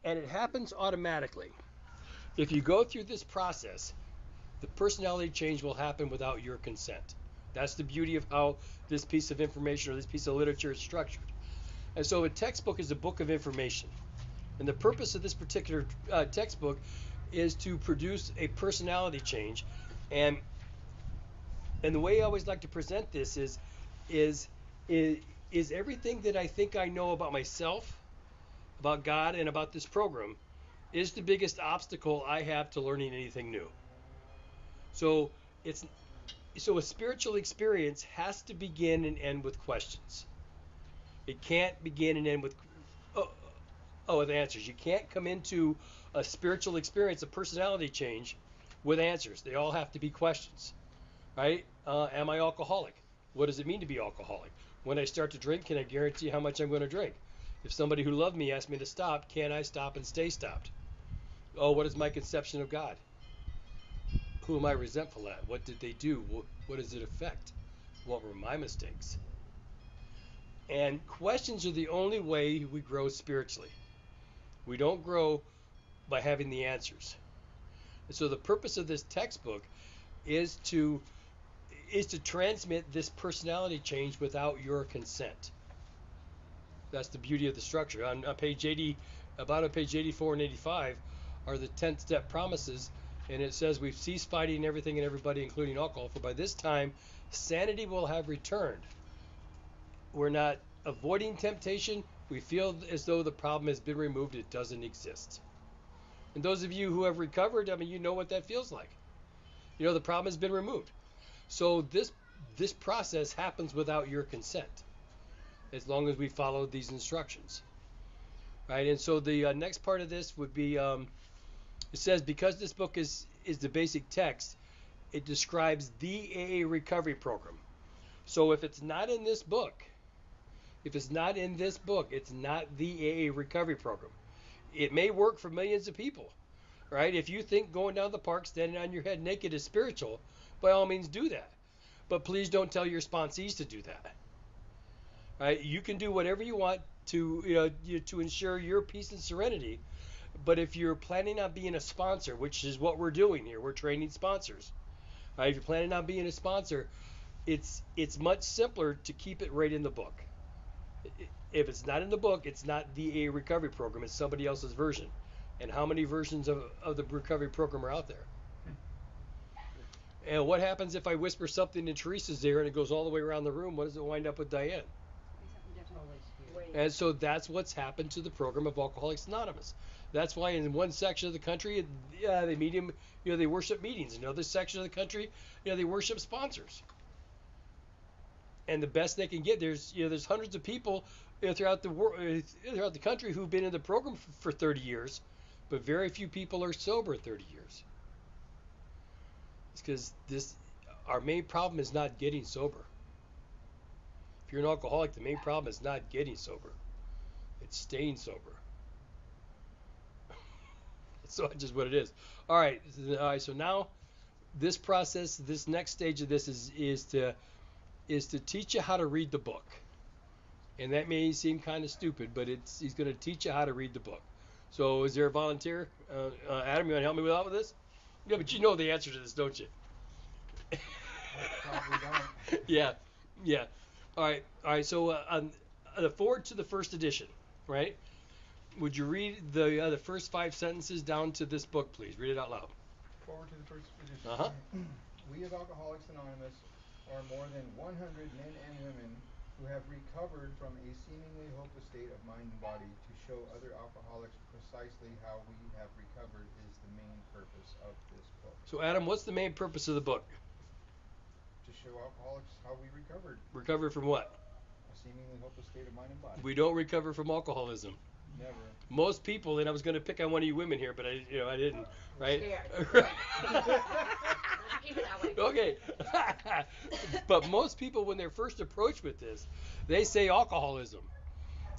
And it happens automatically. If you go through this process, the personality change will happen without your consent. That's the beauty of how this piece of information or this piece of literature is structured. And so a textbook is a book of information. And the purpose of this particular textbook is to produce a personality change. And the way I always like to present this is everything that I think I know about myself, about God, and about this program is the biggest obstacle I have to learning anything new. So a spiritual experience has to begin and end with questions. It can't begin and end with with answers. You can't come into a spiritual experience, a personality change, with answers. They all have to be questions, right? Am I alcoholic? What does it mean to be alcoholic? When I start to drink, can I guarantee how much I'm going to drink? If somebody who loved me asked me to stop, can I stop and stay stopped? Oh, what is my conception of God? Who am I resentful at? What did they do? What does it affect? What were my mistakes? And questions are the only way we grow spiritually. We don't grow by having the answers. And so the purpose of this textbook is to transmit this personality change without your consent. That's the beauty of the structure. On page 80, about on page 84 and 85 are the 10th step promises, and it says we've ceased fighting everything and everybody, including alcohol, for by this time sanity will have returned. We're not avoiding temptation. We feel as though the problem has been removed. It doesn't exist. And those of you who have recovered, I mean, you know what that feels like. You know the problem has been removed. So this process happens without your consent, as long as we follow these instructions, right? And so the next part of this would be, it says because this book is the basic text, it describes the AA recovery program. So if it's not in this book, it's not the AA recovery program. It may work for millions of people, right? If you think going down the park standing on your head naked is spiritual, by all means do that. But please don't tell your sponsees to do that. Right? You can do whatever you want to to ensure your peace and serenity. But if you're planning on being a sponsor, which is what we're doing here, we're training sponsors. Right? If you're planning on being a sponsor, it's much simpler to keep it right in the book. If it's not in the book, it's not the AA recovery program. It's somebody else's version. And how many versions of the recovery program are out there? And what happens if I whisper something in Teresa's ear and it goes all the way around the room? What does it wind up with Diane? And so that's what's happened to the program of Alcoholics Anonymous. That's why in one section of the country, they they worship meetings. In another section of the country, they worship sponsors. And the best they can get, there's hundreds of people throughout the country who've been in the program for 30 years, but very few people are sober 30 years. It's because our main problem is not getting sober. If you're an alcoholic, the main problem is not getting sober. It's staying sober. So that's just what it is. All right. So now this process, this next stage of this is to teach you how to read the book. And that may seem kind of stupid, but he's going to teach you how to read the book. So is there a volunteer? Adam, you want to help me out with this? Yeah, but you know the answer to this, don't you? Probably don't. Yeah. All right. So on the forward to the first edition, right? Would you read the first 5 sentences down to this book, please? Read it out loud. Forward to the first edition. Uh-huh. We of Alcoholics Anonymous are more than 100 men and women who have recovered from a seemingly hopeless state of mind and body. To show other alcoholics precisely how we have recovered is the main purpose of this book. So Adam, what's the main purpose of the book? To show alcoholics how we recovered. Recover from what? A seemingly hopeless state of mind and body. We don't recover from alcoholism. Never. Most people, and I was going to pick on one of you women here, but I didn't, right? Okay. But most people, when they're first approached with this, they say alcoholism.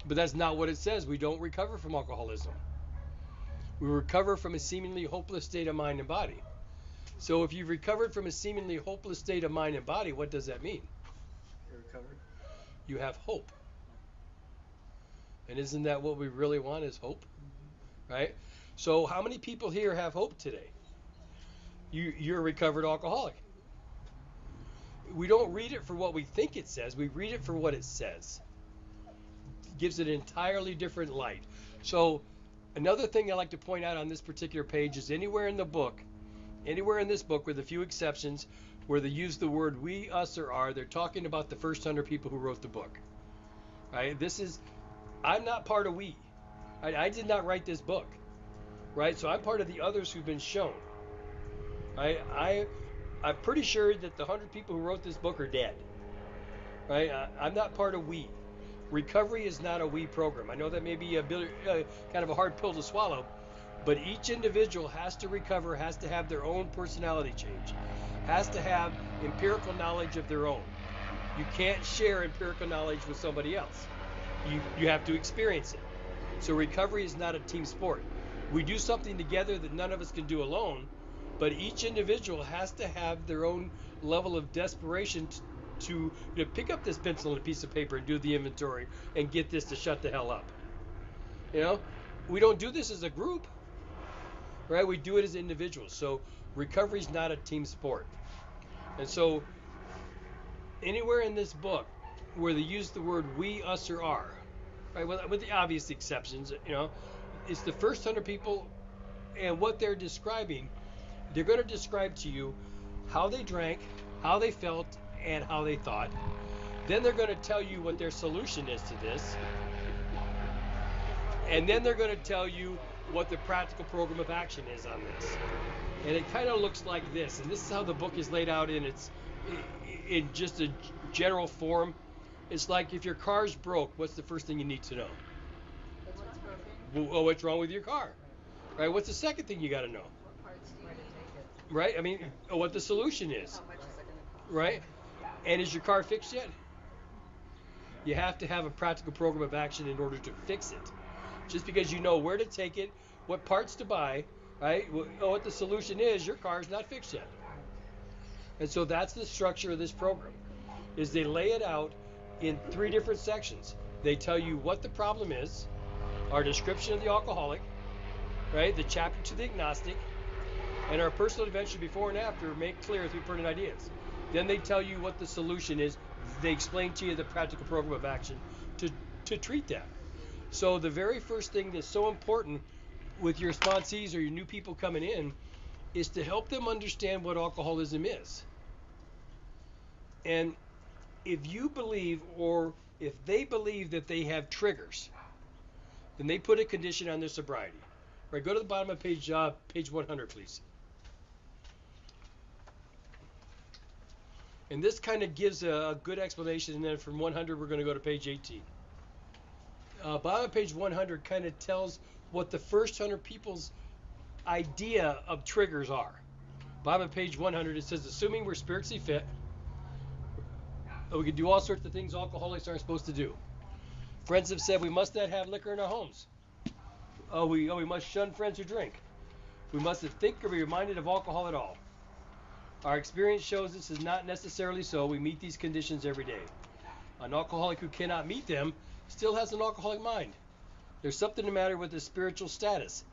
But that's not what it says. We don't recover from alcoholism. We recover from a seemingly hopeless state of mind and body. So if you've recovered from a seemingly hopeless state of mind and body, what does that mean? You're recovered. You have hope. And isn't that what we really want, is hope? right? So how many people here have hope today? You're a recovered alcoholic. We don't read it for what we think it says. We read it for what it says. It gives it an entirely different light. So another thing I like to point out on this particular page is anywhere in this book, with a few exceptions, where they use the word we, us, or our, they're talking about the first 100 people who wrote the book. Right? I'm not part of we. I did not write this book. Right? So I'm part of the others who've been shown. I'm pretty sure that the 100 people who wrote this book are dead. Right? I'm not part of we. Recovery is not a we program. I know that may be kind of a hard pill to swallow, but each individual has to recover, has to have their own personality change, has to have empirical knowledge of their own. You can't share empirical knowledge with somebody else. You have to experience it. So recovery is not a team sport. We do something together that none of us can do alone, but each individual has to have their own level of desperation to pick up this pencil and a piece of paper and do the inventory and get this to shut the hell up. We don't do this as a group, right? We do it as individuals. So recovery is not a team sport. And so anywhere in this book where they use the word we, us, or our, right, with the obvious exceptions, it's the first 100 people, and what they're describing, they're going to describe to you how they drank, how they felt, and how they thought. Then they're going to tell you what their solution is to this. And then they're going to tell you what the practical program of action is on this. And it kind of looks like this. And this is how the book is laid out in just a general form. It's like if your car's broke, what's the first thing you need to know? Well, what's wrong with your car? Right? What's the second thing you got to know? What parts do you need to take it? Right? I mean, what the solution is. How much is it going to cost? Right? And is your car fixed yet? You have to have a practical program of action in order to fix it. Just because you know where to take it, what parts to buy, right? What the solution is, your car's not fixed yet. And so that's the structure of this program, is they lay it out in 3 different sections. They tell you what the problem is, our description of the alcoholic, right? The chapter to the agnostic, and our personal adventure before and after make clear 3 pertinent ideas. Then they tell you what the solution is. They explain to you the practical program of action to treat that. So the very first thing that's so important with your sponsees or your new people coming in is to help them understand what alcoholism is. And if you believe, or if they believe that they have triggers, then they put a condition on their sobriety. Right, go to the bottom of page 100, please. And this kind of gives a good explanation, and then from 100 we're going to go to page 18. Bottom of page 100 kind of tells what the first 100 people's idea of triggers are. Bottom of page 100 it says, assuming we're spiritually fit, we can do all sorts of things alcoholics aren't supposed to do. Friends have said we must not have liquor in our homes. We must shun friends who drink. We mustn't think or be reminded of alcohol at all. Our experience shows this is not necessarily so. We meet these conditions every day. An alcoholic who cannot meet them still has an alcoholic mind. There's something the matter with his spiritual status.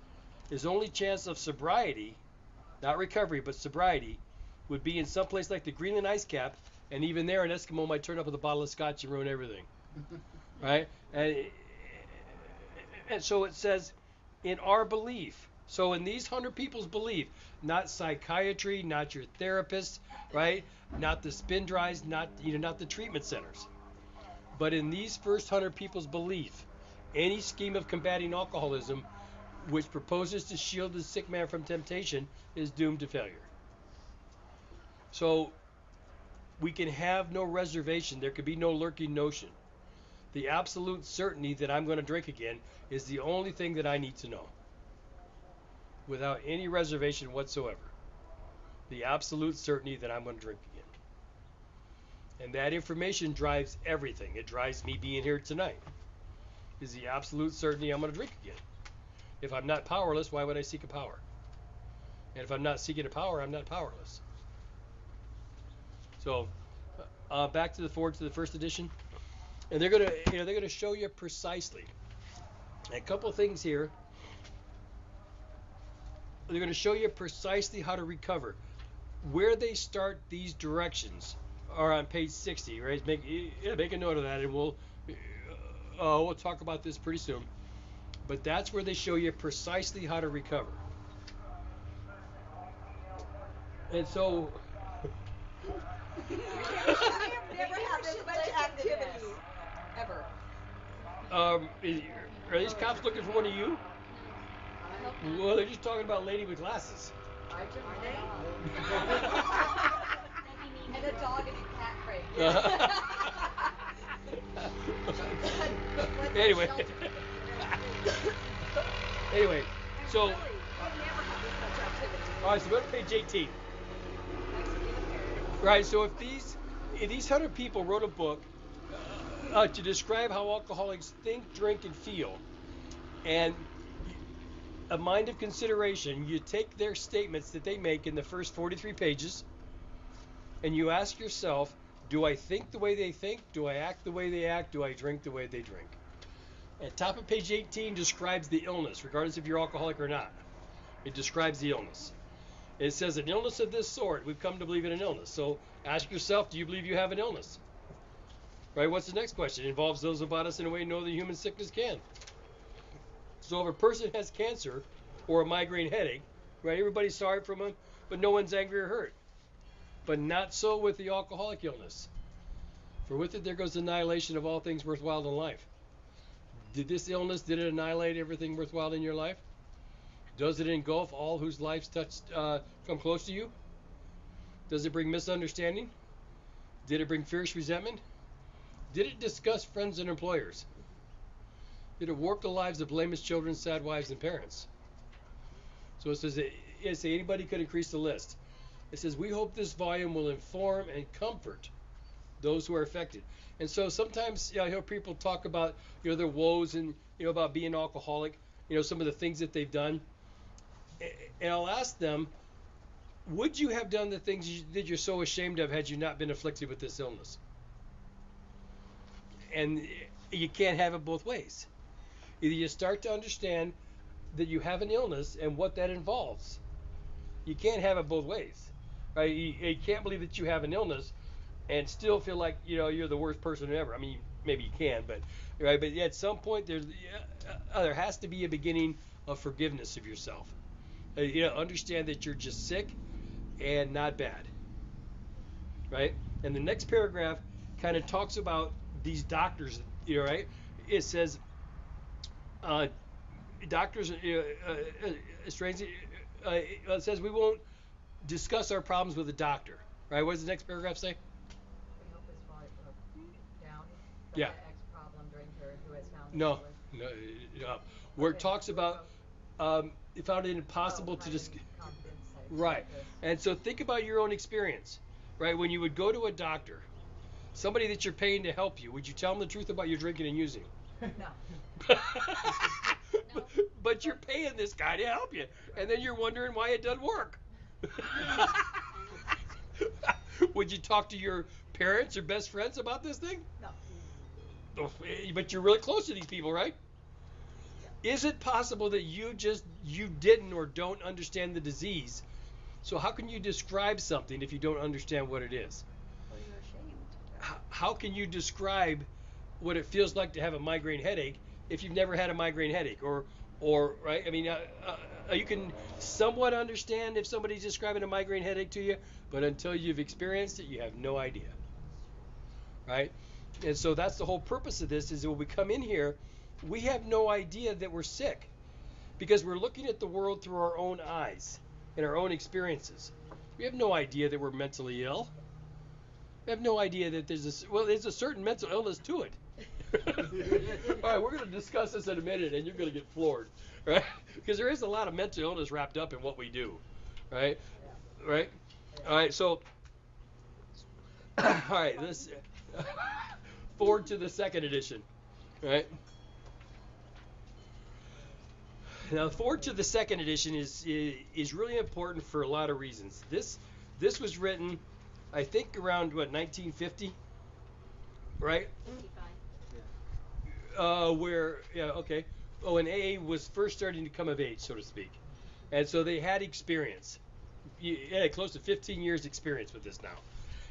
His only chance of sobriety, not recovery, but sobriety, would be in some place like the Greenland ice cap, and even there an Eskimo might turn up with a bottle of scotch and ruin everything. Right? And so it says, in our belief, so in these 100 people's belief, not psychiatry, not your therapist, right? Not the spin dries, not the treatment centers. But in these first 100 people's belief, any scheme of combating alcoholism which proposes to shield the sick man from temptation is doomed to failure. So we can have no reservation. There could be no lurking notion. The absolute certainty that I'm going to drink again is the only thing that I need to know, without any reservation whatsoever. The absolute certainty that I'm going to drink again. And that information drives everything. It drives me being here tonight. Is the absolute certainty I'm going to drink again. If I'm not powerless, why would I seek a power? And if I'm not seeking a power, I'm not powerless. So back to the forward to the first edition, and they're going to show you precisely a couple things here They're going to show you precisely how to recover. Where they start these directions are on page 60, right? Make a note of that, and we'll talk about this pretty soon. But that's where they show you precisely how to recover. And so I've never had this much activity. Ever. are these cops looking for one of you? Well, they're just talking about lady with glasses. Are they? And a dog in a cat crate. Anyway. Anyway, so. Really, I've never had this much activity. All right, so go to page 18. Right, so if these 100 people wrote a book to describe how alcoholics think, drink, and feel, and a mind of consideration, you take their statements that they make in the first 43 pages, and you ask yourself, do I think the way they think? Do I act the way they act? Do I drink the way they drink? At top of page 18 describes the illness, regardless if you're alcoholic or not. It describes the illness. It says an illness of this sort, we've come to believe in an illness. So ask yourself, do you believe you have an illness? Right, what's the next question? It involves those about us in a way no other human sickness can. So if a person has cancer or a migraine headache, right, everybody's sorry for them, but no one's angry or hurt. But not so with the alcoholic illness. For with it there goes the annihilation of all things worthwhile in life. Did this illness, did it annihilate everything worthwhile in your life? Does it engulf all whose lives come close to you? Does it bring misunderstanding? Did it bring fierce resentment? Did it disgust friends and employers? Did it warp the lives of blameless children, sad wives, and parents? So it says anybody could increase the list. It says, we hope this volume will inform and comfort those who are affected. And so sometimes I hear people talk about their woes and about being alcoholic, some of the things that they've done. And I'll ask them, would you have done the things that you're so ashamed of had you not been afflicted with this illness? And you can't have it both ways. Either you start to understand that you have an illness and what that involves. You can't have it both ways. Right? You can't believe that you have an illness and still feel like you're the worst person ever. I mean, maybe you can, but right. But at some point, there has to be a beginning of forgiveness of yourself. Understand that you're just sick and not bad. Right? And the next paragraph kind of talks about these doctors. Right? It says, doctors. Strangely, it says we won't discuss our problems with a doctor. Right? What does the next paragraph say? We hope this volume down. Yeah. The ex-problem drinker who has found the No. illness. Where it Okay. talks about it found it impossible to just right. And so think about your own experience, right? When you would go to a doctor, somebody that you're paying to help you, would you tell them the truth about your drinking and using? No. But you're paying this guy to help you, and then you're wondering why it doesn't work. Would you talk to your parents or best friends about this thing? No. But you're really close to these people, right? Is it possible that you didn't or don't understand the disease? So how can you describe something if you don't understand what it is? Well, you're ashamed. How can you describe what it feels like to have a migraine headache if you've never had a migraine headache? Or right? I mean, you can somewhat understand if somebody's describing a migraine headache to you, but until you've experienced it, you have no idea. Right? And so that's the whole purpose of this, is that when we come in here, we have no idea that we're sick because we're looking at the world through our own eyes and our own experiences. We have no idea that we're mentally ill. We have no idea that there's a certain mental illness to it. All right, we're going to discuss this in a minute, and you're going to get floored, right? Because there is a lot of mental illness wrapped up in what we do, right? Right? All right, so, all right, this forward to the second edition, right? Now, forward to the second edition is really important for a lot of reasons. This was written, I think, around 1950, right? 55. And AA was first starting to come of age, so to speak. And so they had experience. Yeah, close to 15 years experience with this now.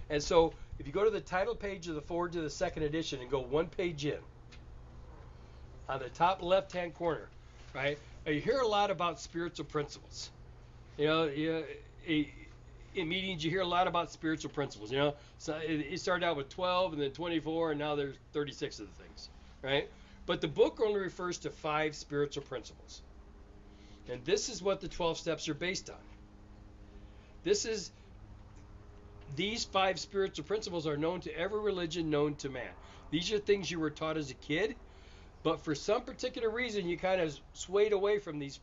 And so if you go to the title page of the forward to the second edition and go one page in, on the top left-hand corner, right, you hear a lot about spiritual principles. In meetings you hear a lot about spiritual principles. So it started out with 12 and then 24, and now there's 36 of the things, right? But the book only refers to 5 spiritual principles. And this is what the 12 steps are based on. These 5 spiritual principles are known to every religion known to man. These are things you were taught as a kid, but for some particular reason you kind of swayed away from these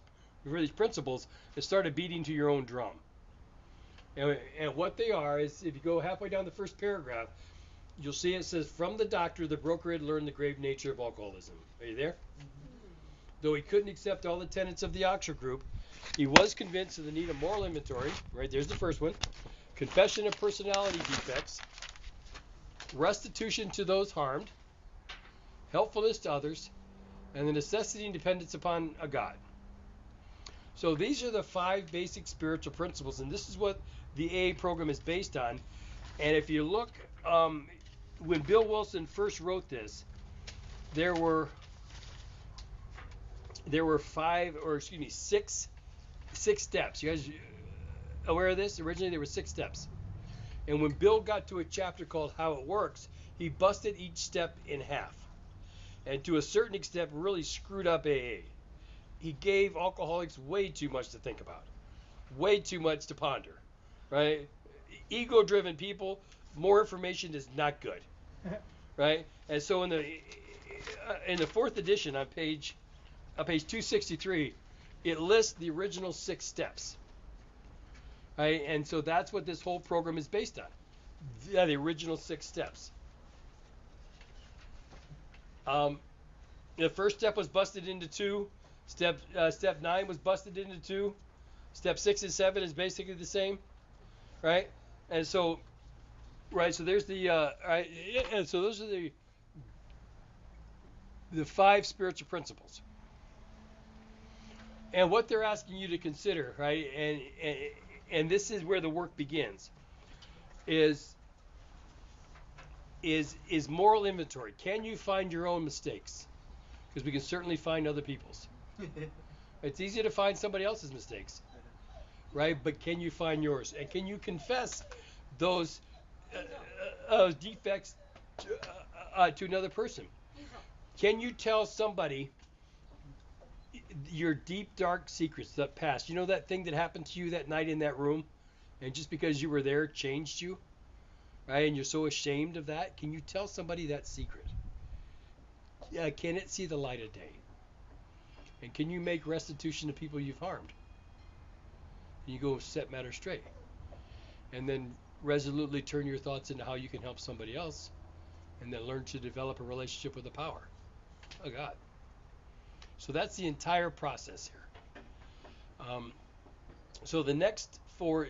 principles and started beating to your own drum. And what they are is, if you go halfway down the first paragraph, you'll see it says, from the doctor, the broker had learned the grave nature of alcoholism. Are you there? Mm-hmm. Though he couldn't accept all the tenets of the Oxford group, he was convinced of the need of moral inventory. Right, there's the first one. Confession of personality defects, restitution to those harmed, helpfulness to others, and the necessity and dependence upon a God. So these are the 5 basic spiritual principles, and this is what the AA program is based on. And if you look, when Bill Wilson first wrote this, there were 6 steps. You guys aware of this? Originally there were 6 steps. And when Bill got to a chapter called How It Works, he busted each step in half. And to a certain extent really screwed up AA. He gave alcoholics way too much to think about. Way too much to ponder. Right? Ego-driven people, more information is not good. Right? And so in the 4th edition on page 263, it lists the original 6 steps. Right? And so that's what this whole program is based on. The original 6 steps. The first step was busted into 2. Step 9 was busted into 2. Step 6 and 7 is basically the same. Right? And so, so there's the, right, and so those are the 5 spiritual principles. And what they're asking you to consider, right, and this is where the work begins, is moral inventory. Can you find your own mistakes? Because we can certainly find other people's. It's easy to find somebody else's mistakes, right? But can you find yours? And can you confess those defects to another person? Can you tell somebody your deep, dark secrets, that past? You know that thing that happened to you that night in that room, and just because you were there changed you, right? And you're so ashamed of that. Can you tell somebody that secret? Can it see the light of day? And can you make restitution to people you've harmed? And you go set matters straight. And then resolutely turn your thoughts into how you can help somebody else, and then learn to develop a relationship with the power of God. So that's the entire process here. So the next 4,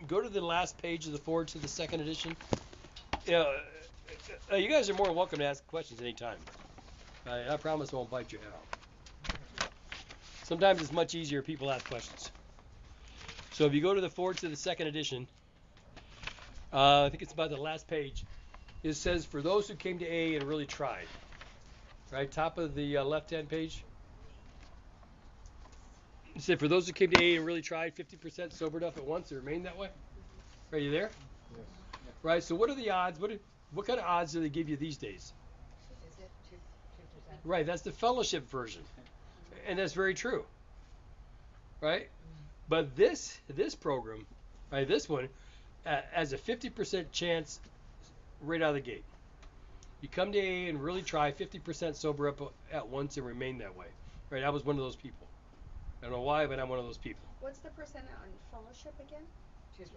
go to the last page of the forward to the second edition. You guys are more than welcome to ask questions anytime. I promise I won't bite your head off. Sometimes it's much easier if people ask questions. So if you go to the forward to the second edition, I think it's about the last page. It says, for those who came to AA and really tried. Right, top of the left-hand page. It said, for those who came to AA and really tried, 50% sobered up at once and remained that way. Are you there? Yes. Right, so what are the odds? What kind of odds do they give you these days? Is it 2%? Right, that's the fellowship version. And that's very true. Right? But this program, right, this one, has a 50% chance right out of the gate. You come to AA and really try, 50% sober up at once and remain that way. Right? I was one of those people. I don't know why, but I'm one of those people. What's the percent on fellowship again? 2%.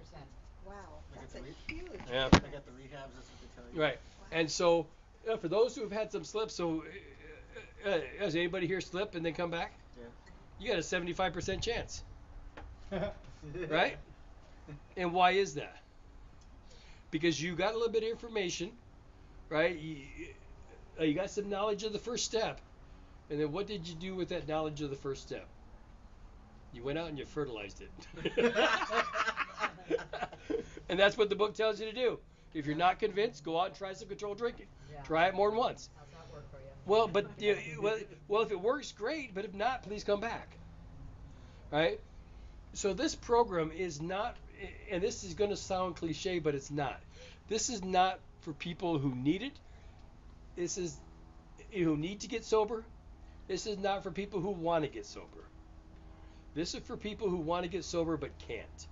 Wow, that's a the huge. Yeah. I got the rehabs, that's what they tell you. Right. Wow. And so, for those who have had some slips, so has anybody here slip and then come back? Yeah. You got a 75% chance. Right? And why is that? Because you got a little bit of information, right? You got some knowledge of the first step, and then what did you do with that knowledge of the first step? You went out and you fertilized it. And that's what the book tells you to do. If you're not convinced, go out and try some controlled drinking. Yeah. Try it more than once. How's that work for you? Well, but well, if it works, great. But if not, please come back. Right? So this program is not, and this is going to sound cliche, but it's not. This is not for people who need it. This is who need to get sober. This is not for people who want to get sober. This is for people who want to get sober but can't.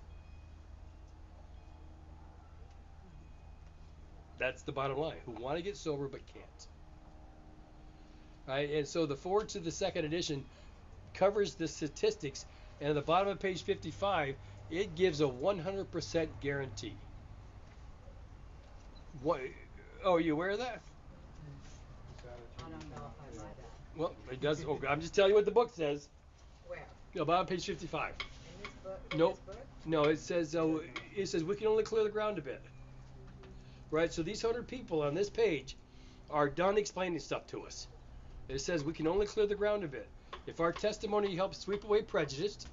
That's the bottom line. Who want to get sober but can't. Right? And so the forward to the second edition covers the statistics, and at the bottom of page 55, it gives a 100% guarantee. What? Oh, are you aware of that? I don't know if I buy that. Well, it does. Oh, I'm just telling you what the book says. Where? No, bottom of page 55. In this book? In Nope. this book? No, it says we can only clear the ground a bit. Right? So these 100 people on this page are done explaining stuff to us. It says we can only clear the ground a bit. If our testimony helps sweep away prejudice,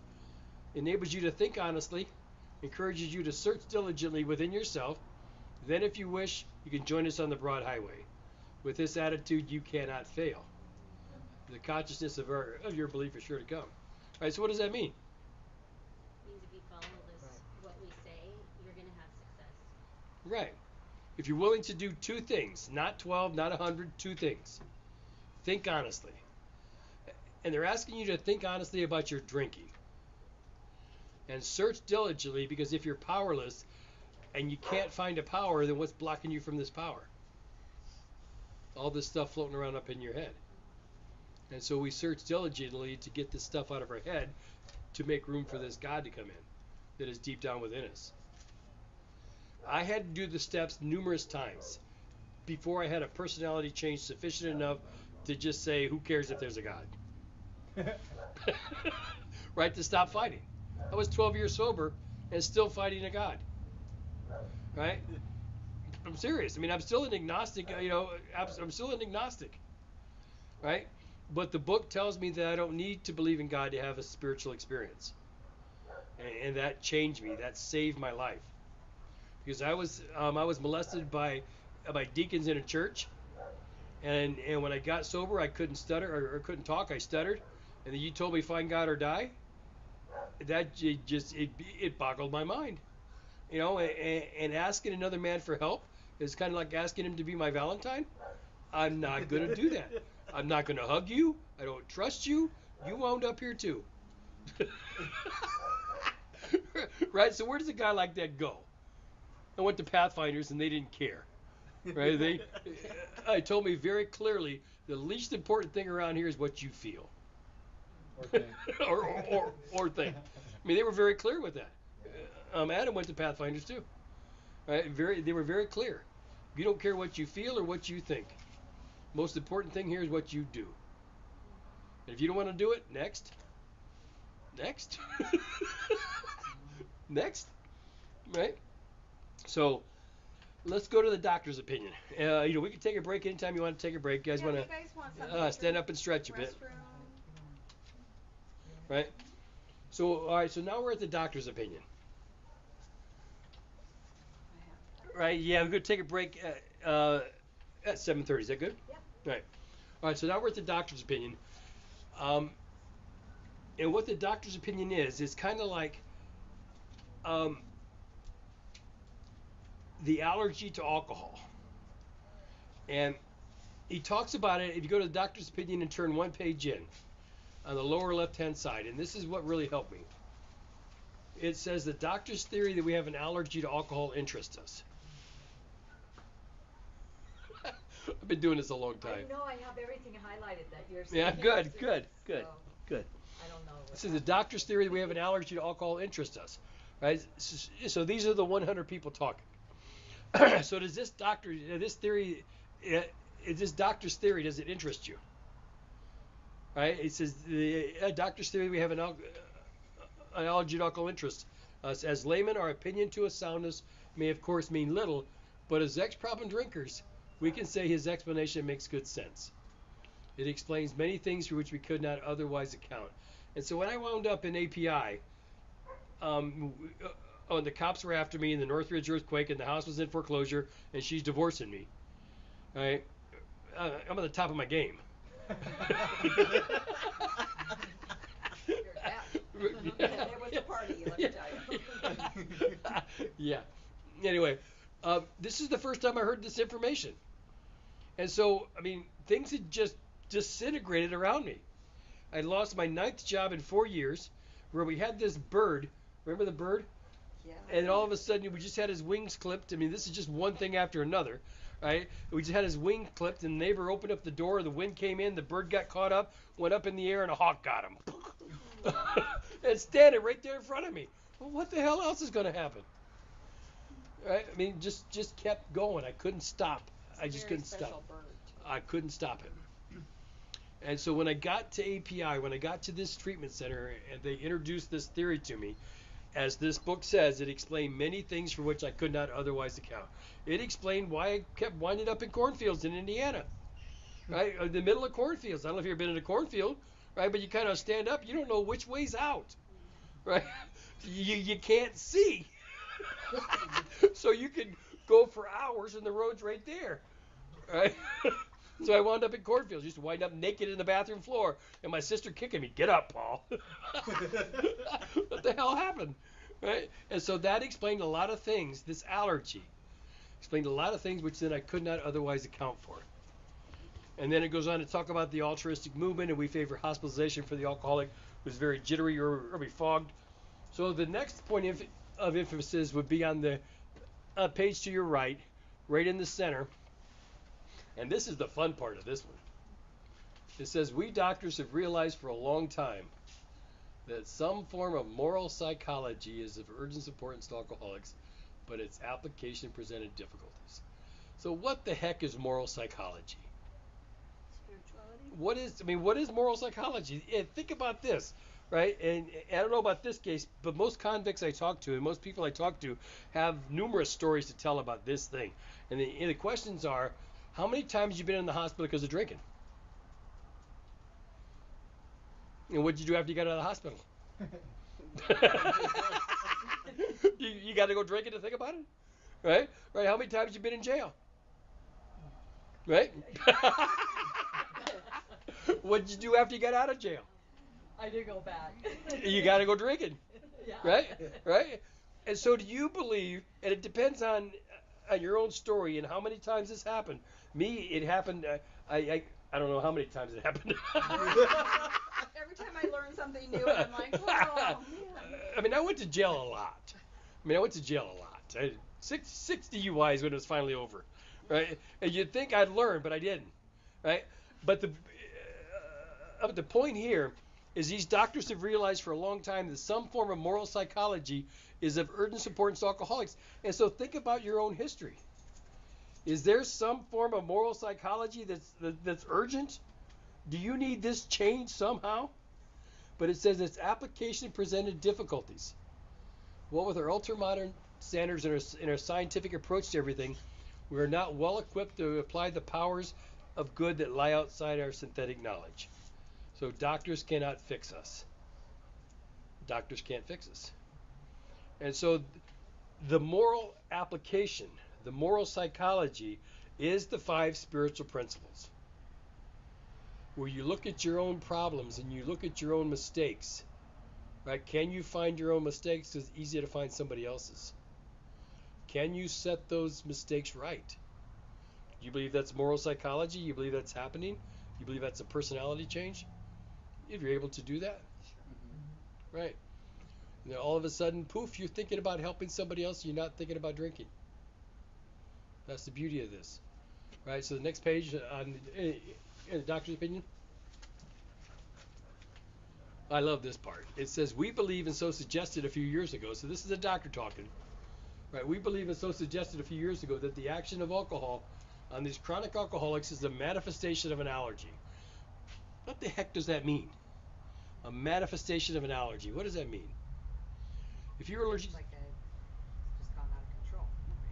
enables you to think honestly, encourages you to search diligently within yourself, then if you wish, you can join us on the broad highway. With this attitude, you cannot fail. The consciousness of your belief is sure to come. All right, so what does that mean? Means if you follow this, what we say, you're going to have success. Right. If you're willing to do two things, not 12, not 100, two things. Think honestly. And they're asking you to think honestly about your drinking. And search diligently, because if you're powerless and you can't find a power, then what's blocking you from this power? All this stuff floating around up in your head. And so we search diligently to get this stuff out of our head to make room for this God to come in that is deep down within us. I had to do the steps numerous times before I had a personality change sufficient enough to just say, who cares if there's a God? Right, to stop fighting. I was 12 years sober and still fighting a God. Right? I'm serious. I mean, I'm still an agnostic, I'm still an agnostic. Right? But the book tells me that I don't need to believe in God to have a spiritual experience. And that changed me. That saved my life. Because I was molested by deacons in a church, and when I got sober, I couldn't stutter or couldn't talk. I stuttered, and then you told me find God or die. That it boggled my mind, And asking another man for help is kind of like asking him to be my Valentine. I'm not gonna do that. I'm not gonna hug you. I don't trust you. You wound up here too. Right? So where does a guy like that go? I went to Pathfinders and they didn't care. Right? They told me very clearly the least important thing around here is what you feel. Or think. or think. I mean, they were very clear with that. Adam went to Pathfinders too. Right? They were very clear. You don't care what you feel or what you think. Most important thing here is what you do. And if you don't want to do it, next. Next. Right? So, let's go to the doctor's opinion. We can take a break anytime you want to take a break. You guys want to stand up and stretch a bit. Right? So, all right, so now we're at the doctor's opinion. Right? Yeah, we're going to take a break at 7:30. Is that good? Yep. Right. All right, so now we're at the doctor's opinion. And what the doctor's opinion is kind of like the allergy to alcohol. And he talks about it, if you go to the doctor's opinion and turn one page in, on the lower left-hand side, and this is what really helped me. It says the doctor's theory that we have an allergy to alcohol interests us. I've been doing this a long time. I know I have everything highlighted that you're saying. Yeah, good. So, I don't know. This is the doctor's theory that we have an allergy to alcohol interests us. Right? So these are the 100 people talking. So does this doctor's theory, does it interest you? Right? It says the doctor's theory we have an allergy to alcohol interest us. As laymen, our opinion to a soundness may of course mean little, but as ex-problem drinkers, we can say his explanation makes good sense. It explains many things for which we could not otherwise account. And so when I wound up in API, the cops were after me in the Northridge earthquake, and the house was in foreclosure, and she's divorcing me. Right? I'm at the top of my game. It was a party, let me tell you. Yeah. Anyway, this is the first time I heard this information. And so, I mean, things had just disintegrated around me. I lost my 9th job in 4 years, where we had this bird. Remember the bird? Yeah. And all of a sudden, we just had his wings clipped. I mean, this is just one thing after another, right? We just had his wing clipped, and the neighbor opened up the door. The wind came in. The bird got caught up, went up in the air, and a hawk got him. And standing right there in front of me. Well, what the hell else is going to happen? Right? I mean, just kept going. I couldn't stop. I just couldn't stop. Bird. I couldn't stop it. And so when I got to API, when I got to this treatment center, and they introduced this theory to me, as this book says, it explained many things for which I could not otherwise account. It explained why I kept winding up in cornfields in Indiana, right? In the middle of cornfields. I don't know if you've ever been in a cornfield, right? But you kind of stand up, you don't know which way's out, right? You can't see. So you could go for hours and the road's right there, right? So I wound up in cornfields. Used to wind up naked in the bathroom floor, and my sister kicking me, "Get up, Paul." What the hell happened, right? And so that explained a lot of things. This allergy explained a lot of things which then I could not otherwise account for. And then it goes on to talk about the altruistic movement, and we favor hospitalization for the alcoholic who's very jittery or befogged. So the next point of emphasis would be on the page to your right in the center. And this is the fun part of this one. It says, "We doctors have realized for a long time that some form of moral psychology is of urgent importance to alcoholics, but its application presented difficulties." So what the heck is moral psychology? Spirituality? What is moral psychology? Think about this, right? And I don't know about this case, but most convicts I talk to and most people I talk to have numerous stories to tell about this thing. And the questions are, how many times have you been in the hospital because of drinking? And what did you do after you got out of the hospital? You got to go drinking to think about it? Right? Right? How many times have you been in jail? Right? What did you do after you got out of jail? I did go back. You got to go drinking. Yeah. Right? Right? And so do you believe, and it depends on your own story and how many times this happened. Me, it happened, I don't know how many times it happened. Every time I learn something new, I'm like, oh, man. I mean, I went to jail a lot. I had 6 DUIs when it was finally over, right? And you'd think I'd learn, but I didn't, right? But the point here is these doctors have realized for a long time that some form of moral psychology is of urgent importance to alcoholics. And so think about your own history. Is there some form of moral psychology that's urgent? Do you need this change somehow? But it says its application presented difficulties. Well, with our ultra-modern standards and our scientific approach to everything, we are not well equipped to apply the powers of good that lie outside our synthetic knowledge. So doctors cannot fix us. Doctors can't fix us. And so the moral application, the moral psychology, is the 5 spiritual principles. Where you look at your own problems and you look at your own mistakes, right? Can you find your own mistakes? Because it's easier to find somebody else's. Can you set those mistakes right? You believe that's moral psychology? You believe that's happening? You believe that's a personality change? If you're able to do that, right? And then all of a sudden, poof, you're thinking about helping somebody else, you're not thinking about drinking. That's the beauty of this, right? So the next page on the doctor's opinion. I love this part. It says, "We believe and so suggested a few years ago," so this is a doctor talking, right? "We believe and so suggested a few years ago that the action of alcohol on these chronic alcoholics is a manifestation of an allergy." What the heck does that mean? A manifestation of an allergy. What does that mean? If you're allergic, Like just gone out of control.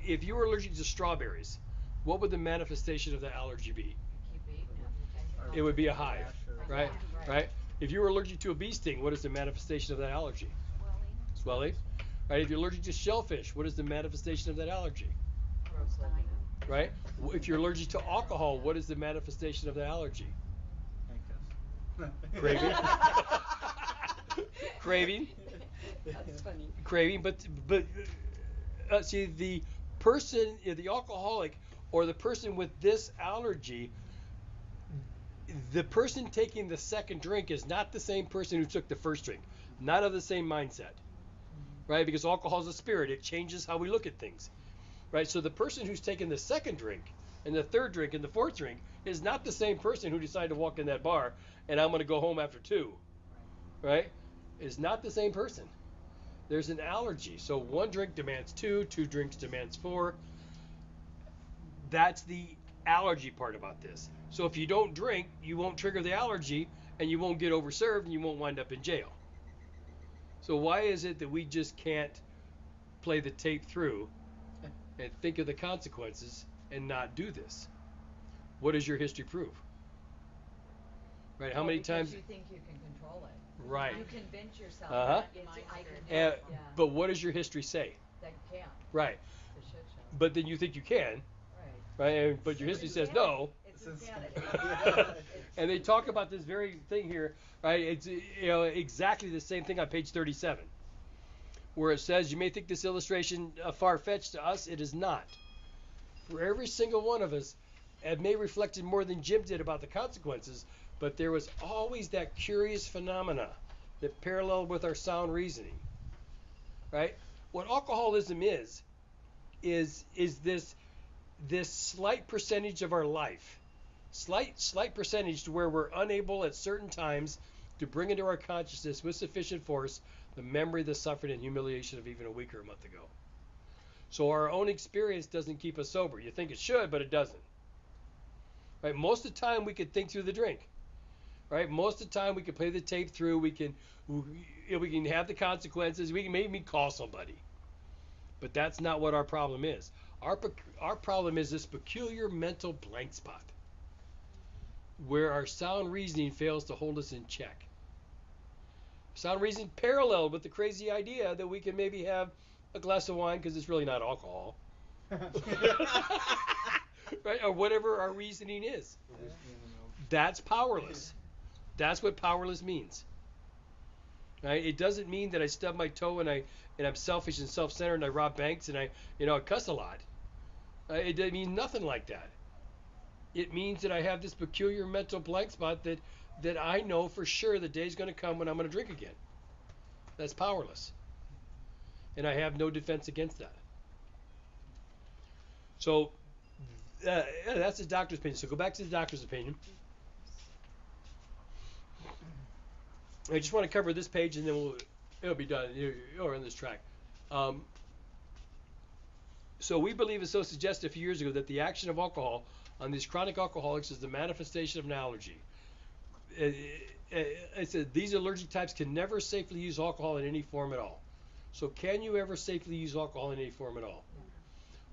if you were allergic to strawberries, what would the manifestation of the allergy be? Keep eating them. It would be a hive, right? Right. Right? If you're allergic to a bee sting, what is the manifestation of that allergy? Swelling. Swelling. Right? If you're allergic to shellfish, what is the manifestation of that allergy? Right? If you're allergic to alcohol, what is the manifestation of the allergy? Craving. Craving. That's funny. Craving. But see, the person, the alcoholic, or the person with this allergy, the person taking the second drink is not the same person who took the first drink. Not of the same mindset. Right? Because alcohol is a spirit. It changes how we look at things. Right? So the person who's taken the second drink and the third drink and the fourth drink is not the same person who decided to walk in that bar and I'm going to go home after 2. Right? Is not the same person. There's an allergy. So 1 drink demands 2, 2 drinks demands 4. That's the allergy part about this. So if you don't drink, you won't trigger the allergy and you won't get overserved and you won't wind up in jail. So why is it that we just can't play the tape through and think of the consequences and not do this? What does your history prove? Right? How many Because times? you think you can control it. Right. You convince yourself Uh-huh. that I can do it. Yeah. But what does your history say? That you can't. Right. It's a shit show. But then you think you can, Right. right? But your history says no. It's insanity. And they talk about this very thing here, right? It's exactly the same thing on page 37, where it says, you may think this illustration far-fetched. To us, it is not. For every single one of us, it may reflected more than Jim did about the consequences, but there was always that curious phenomena that paralleled with our sound reasoning, right? What alcoholism is this slight percentage of our life, slight percentage to where we're unable at certain times to bring into our consciousness with sufficient force the memory, the suffering, and humiliation of even a week or a month ago. So our own experience doesn't keep us sober. You think it should, but it doesn't. Right? Most of the time we could think through the drink. Right? Most of the time we can play the tape through. We can have the consequences. We can maybe call somebody. But that's not what our problem is. Our problem is this peculiar mental blank spot where our sound reasoning fails to hold us in check. Sound reasoning paralleled with the crazy idea that we can maybe have a glass of wine because it's really not alcohol. Right? Or whatever our reasoning is. That's powerless. That's what powerless means. Right? It doesn't mean that I stub my toe and I'm selfish and self-centered and I rob banks and I cuss a lot. It doesn't mean nothing like that. It means that I have this peculiar mental blank spot that I know for sure the day's going to come when I'm going to drink again. That's powerless. And I have no defense against that. So that's the doctor's opinion. So go back to the doctor's opinion. I just want to cover this page and then it'll be done. You're on this track. So we believe, as so suggested a few years ago, that the action of alcohol on these chronic alcoholics is the manifestation of an allergy. I said these allergic types can never safely use alcohol in any form at all. So can you ever safely use alcohol in any form at all?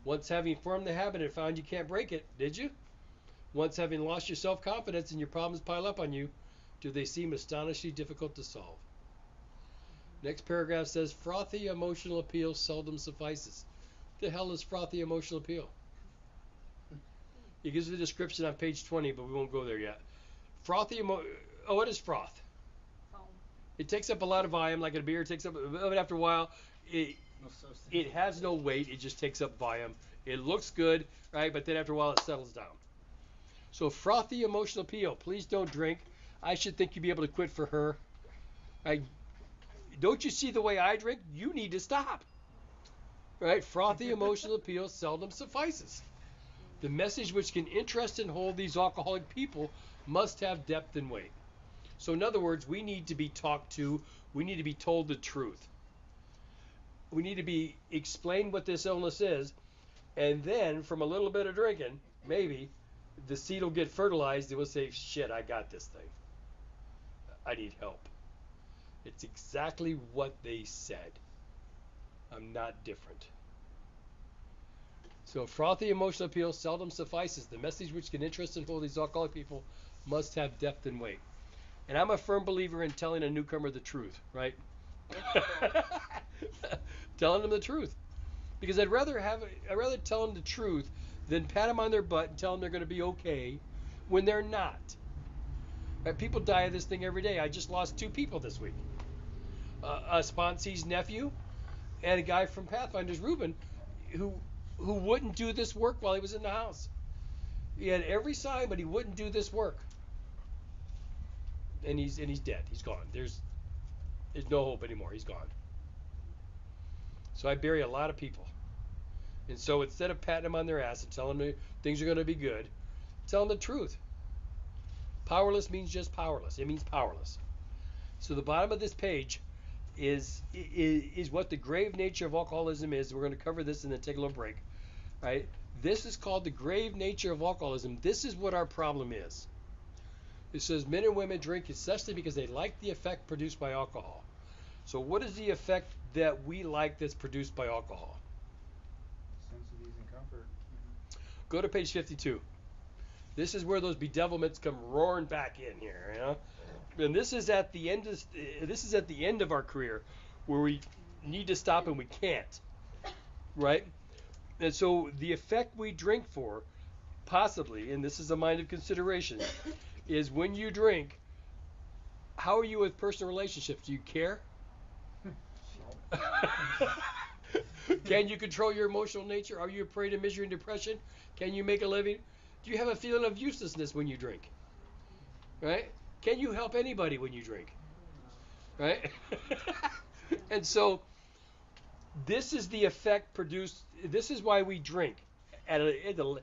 Once having formed the habit and found you can't break it, did you? Once having lost your self-confidence and your problems pile up on you, do they seem astonishingly difficult to solve? Next paragraph says, frothy emotional appeal seldom suffices. What the hell is frothy emotional appeal? He gives the description on page 20, but we won't go there yet. What is froth? Foam. It takes up a lot of volume, like a beer takes up, but after a while, it has no weight. It just takes up volume. It looks good, right? But then after a while, it settles down. So frothy emotional appeal. Please don't drink. I should think you'd be able to quit for her. Right? Don't you see the way I drink? You need to stop. Right? Frothy emotional appeal seldom suffices. The message which can interest and hold these alcoholic people must have depth and weight. So in other words, we need to be talked to. We need to be told the truth. We need to be explained what this illness is. And then from a little bit of drinking, maybe, the seed will get fertilized and we'll say, shit, I got this thing. I need help. It's exactly what they said. I'm not different. So frothy emotional appeal seldom suffices. The message which can interest and hold these alcoholic people must have depth and weight. And I'm a firm believer in telling a newcomer the truth, right? Telling them the truth. Because I'd rather tell them the truth than pat them on their butt and tell them they're going to be okay when they're not. Right? People die of this thing every day. I just lost 2 people this week. A sponsee's nephew and a guy from Pathfinders, Ruben, who wouldn't do this work while he was in the house. He had every sign, but he wouldn't do this work. And he's dead. He's gone. There's no hope anymore. He's gone. So I bury a lot of people. And so instead of patting them on their ass and telling them things are going to be good, tell them the truth. Powerless means just powerless. It means powerless. So the bottom of this page is what the grave nature of alcoholism is. We're going to cover this and then take a little break. Right? This is called the grave nature of alcoholism. This is what our problem is. It says men and women drink essentially because they like the effect produced by alcohol. So what is the effect that we like that's produced by alcohol? Sense of ease and comfort. Go to page 52. This is where those bedevilments come roaring back in here, you know? And this is at the end of our career where we need to stop and we can't. Right? And so the effect we drink for, possibly, and this is a mind of consideration, is when you drink, how are you with personal relationships? Do you care? Can you control your emotional nature? Are you a prey to misery and depression? Can you make a living? Do you have a feeling of uselessness when you drink? Right? Can you help anybody when you drink? Right? And so this is the effect produced. This is why we drink at the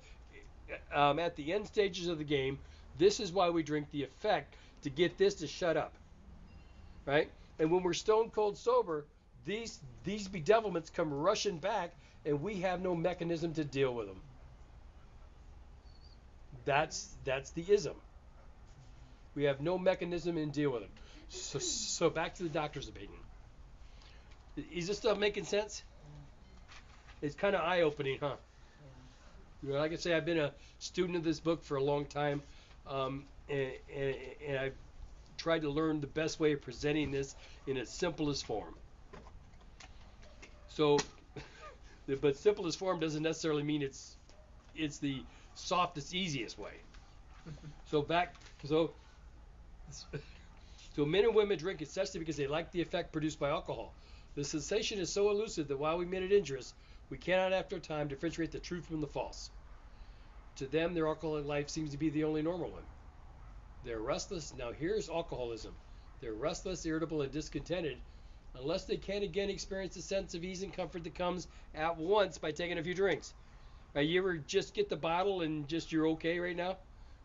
end stages of the game. This is why we drink, the effect to get this to shut up. Right? And when we're stone cold sober, these bedevilments come rushing back, and we have no mechanism to deal with them. That's the ism. We have no mechanism to deal with them. So back to the doctor's opinion. Is this stuff making sense? It's kind of eye-opening, huh? You know, like I say, I've been a student of this book for a long time, and I've tried to learn the best way of presenting this in its simplest form. So, but simplest form doesn't necessarily mean it's the softest, easiest way. So men and women drink essentially because they like the effect produced by alcohol. The sensation is so elusive that while we made it injurious, we cannot after time differentiate the truth from the false. To them, their alcoholic life seems to be the only normal one. They're restless. Now here's alcoholism. They're restless, irritable, and discontented unless they can again experience the sense of ease and comfort that comes at once by taking a few drinks. Right? You ever just get the bottle and just you're okay right now?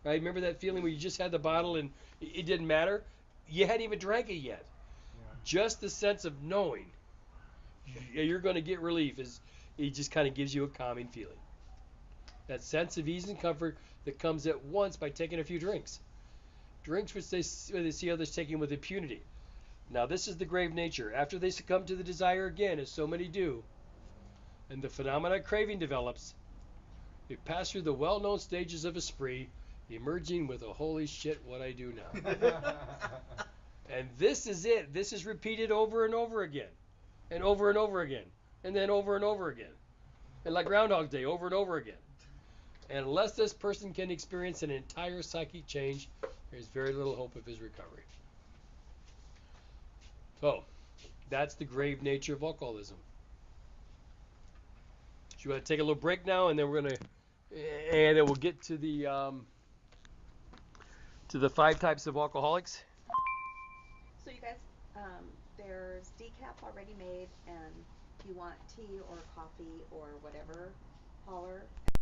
Right? Remember that feeling where you just had the bottle and it didn't matter? You hadn't even drank it yet. Yeah. Just the sense of knowing you're going to get relief it just kind of gives you a calming feeling. That sense of ease and comfort that comes at once by taking a few drinks. Drinks which they see others taking with impunity. Now this is the grave nature. After they succumb to the desire again, as so many do, and the phenomena of craving develops, they pass through the well-known stages of a spree, emerging with a holy shit, what I do now. And this is it. This is repeated over and over again. And over and over again. And then over and over again. And like Groundhog Day, over and over again. And unless this person can experience an entire psychic change, there's very little hope of his recovery. So, that's the grave nature of alcoholism. So you want to take a little break now, and then we're going to, and then we'll get to the 5 types of alcoholics. So you guys, there's decaf already made, and if you want tea or coffee or whatever, holler.